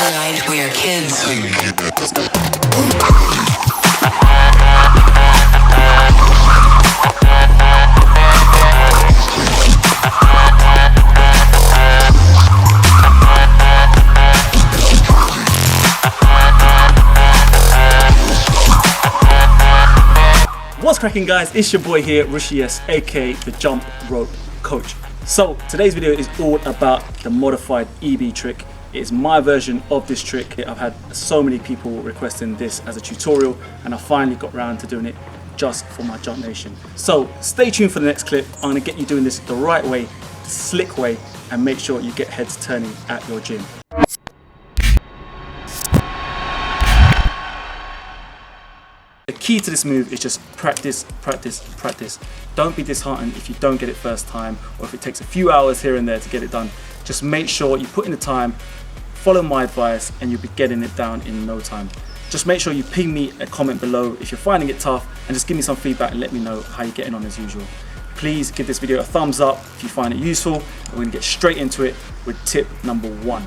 Alright, we're kids. What's cracking, guys? It's your boy here, Rishi S, aka the Jump Rope Coach. So today's video is all about the modified EB trick. It is my version of this trick. I've had so many people requesting this as a tutorial, and I finally got around to doing it just for my Jump Nation. So stay tuned for the next clip. I'm gonna get you doing this the right way, the slick way, and make sure you get heads turning at your gym. The key to this move is just practice, practice, practice. Don't be disheartened if you don't get it first time, or if it takes a few hours here and there to get it done. Just make sure you put in the time, follow my advice, and you'll be getting it down in no time. Just make sure you ping me a comment below if you're finding it tough, and just give me some feedback and let me know how you're getting on as usual. Please give this video a thumbs up if you find it useful. We're gonna get straight into it with tip number 1.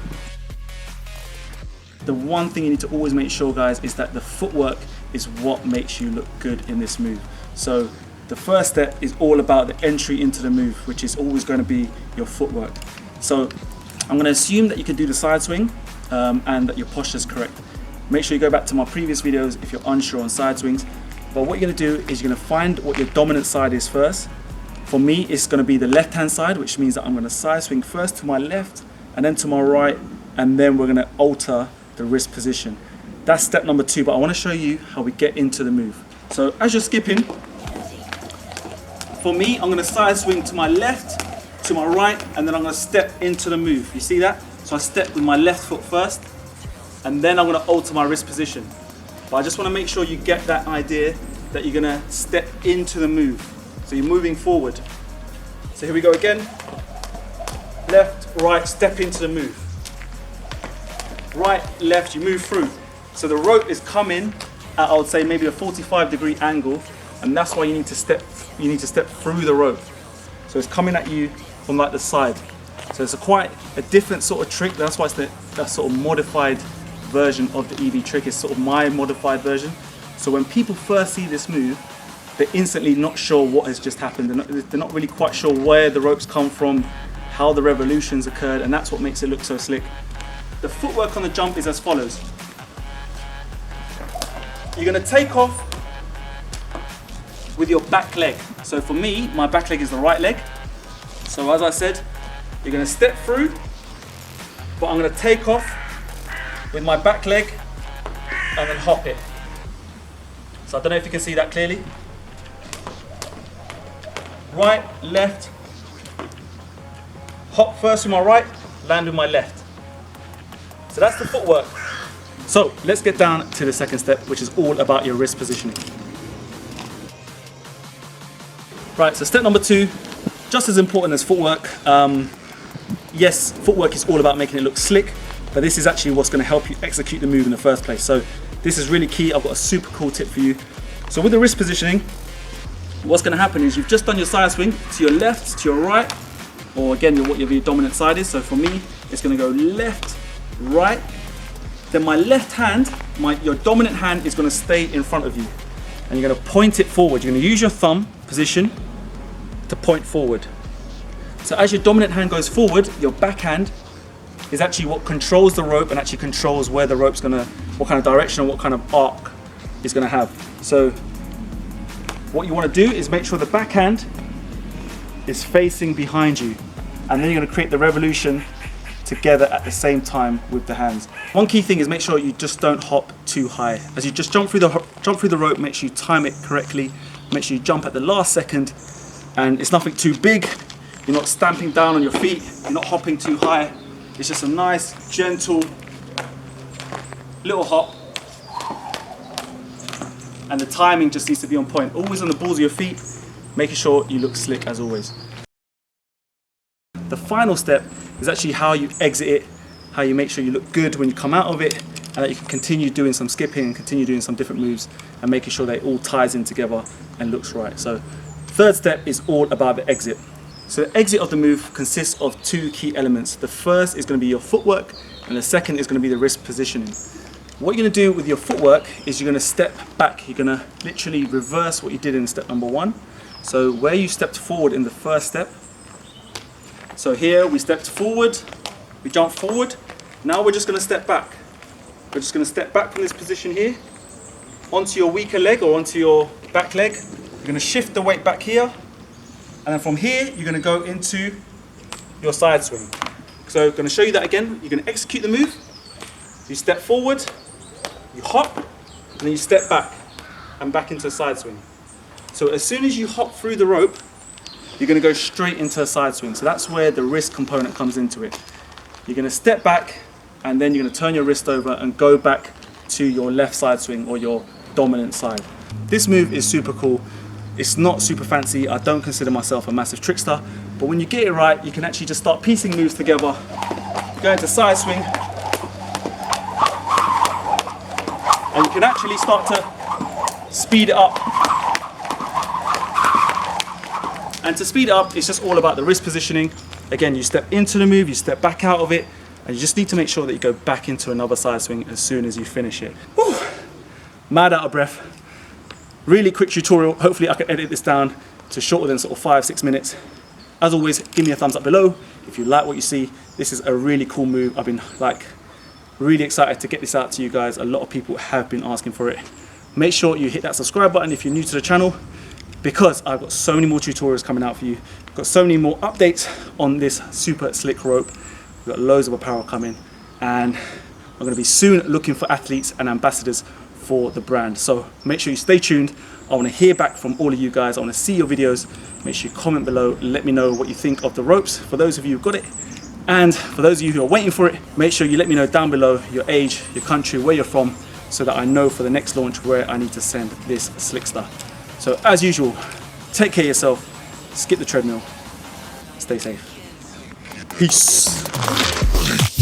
The one thing you need to always make sure, guys, is that the footwork is what makes you look good in this move. So the first step is all about the entry into the move, which is always going to be your footwork. So I'm going to assume that you can do the side swing and that your posture is correct. Make sure you go back to my previous videos if you're unsure on side swings. But what you're going to do is you're going to find what your dominant side is first. For me, it's going to be the left hand side, which means that I'm going to side swing first to my left and then to my right, and then we're going to alter the wrist position. That's step number 2, but I want to show you how we get into the move. So as you're skipping, for me, I'm going to side swing to my left, to my right, and then I'm going to step into the move. You see that? So I step with my left foot first, and then I'm going to alter my wrist position. But I just want to make sure you get that idea that you're going to step into the move. So you're moving forward. So here we go again. Left, right, step into the move. Right, left, you move through. So the rope is coming at, I would say, maybe a 45-degree angle, and that's why you need to step through the rope. So it's coming at you from like the side. So it's quite a different sort of trick. That's why it's that sort of modified version of the EB trick. It's sort of my modified version. So when people first see this move, they're instantly not sure what has just happened. They're not really quite sure where the ropes come from, how the revolutions occurred, and that's what makes it look so slick. The footwork on the jump is as follows. You're going to take off with your back leg. So for me, my back leg is the right leg. So as I said, you're going to step through, but I'm going to take off with my back leg and then hop it. So I don't know if you can see that clearly. Right, left, hop first with my right, land with my left. So that's the footwork. So let's get down to the second step, which is all about your wrist positioning. Right, so step number 2, just as important as footwork. Yes, footwork is all about making it look slick, but this is actually what's going to help you execute the move in the first place. So this is really key. I've got a super cool tip for you. So with the wrist positioning, what's going to happen is you've just done your side swing to your left, to your right, or again, what your dominant side is. So for me, it's going to go left, right. Then my left hand, your dominant hand is going to stay in front of you, and you're going to point it forward. You're going to use your thumb position to point forward. So as your dominant hand goes forward, your backhand is actually what controls the rope and actually controls where the rope's going to, what kind of direction and what kind of arc it's going to have. So what you want to do is make sure the backhand is facing behind you, and then you're going to create the revolution together at the same time with the hands. One key thing is make sure you just don't hop too high. As you just jump through the rope, make sure you time it correctly. Make sure you jump at the last second, and it's nothing too big. You're not stamping down on your feet. You're not hopping too high. It's just a nice, gentle little hop, and the timing just needs to be on point. Always on the balls of your feet, making sure you look slick as always. The final step is actually how you exit it, how you make sure you look good when you come out of it, and that you can continue doing some skipping and continue doing some different moves and making sure that it all ties in together and looks right. So third step is all about the exit. So the exit of the move consists of 2 key elements. The first is going to be your footwork, and the second is going to be the wrist positioning. What you're going to do with your footwork is you're going to step back. You're going to literally reverse what you did in step number 1. So where you stepped forward in the first step, so here we stepped forward, we jumped forward. Now we're just going to step back. We're just going to step back from this position here onto your weaker leg or onto your back leg. You're going to shift the weight back here, and then from here you're going to go into your side swing. So I'm going to show you that again. You're going to execute the move. You step forward, you hop, and then you step back and back into a side swing. So as soon as you hop through the rope, you're going to go straight into a side swing. So that's where the wrist component comes into it. You're going to step back, and then you're going to turn your wrist over and go back to your left side swing or your dominant side. This move is super cool. It's not super fancy. I don't consider myself a massive trickster, but when you get it right, you can actually just start piecing moves together. Go into side swing, and you can actually start to speed it up. And to speed it up, it's just all about the wrist positioning. Again, you step into the move, you step back out of it, and you just need to make sure that you go back into another side swing as soon as you finish it. Whew. Mad out of breath. Really quick tutorial. Hopefully I can edit this down to shorter than sort of 5-6 minutes. As always, give me a thumbs up below if you like what you see. This is a really cool move. I've been really excited to get this out to you guys. A lot of people have been asking for it. Make sure you hit that subscribe button if you're new to the channel, because I've got so many more tutorials coming out for you. I've got so many more updates on this super slick rope. We've got loads of apparel coming, and I'm going to be soon looking for athletes and ambassadors for the brand. So make sure you stay tuned. I want to hear back from all of you guys. I want to see your videos. Make sure you comment below. Let me know what you think of the ropes, for those of you who've got it. And for those of you who are waiting for it, make sure you let me know down below your age, your country, where you're from, so that I know for the next launch where I need to send this slickster. So as usual, take care of yourself, skip the treadmill, stay safe. Peace.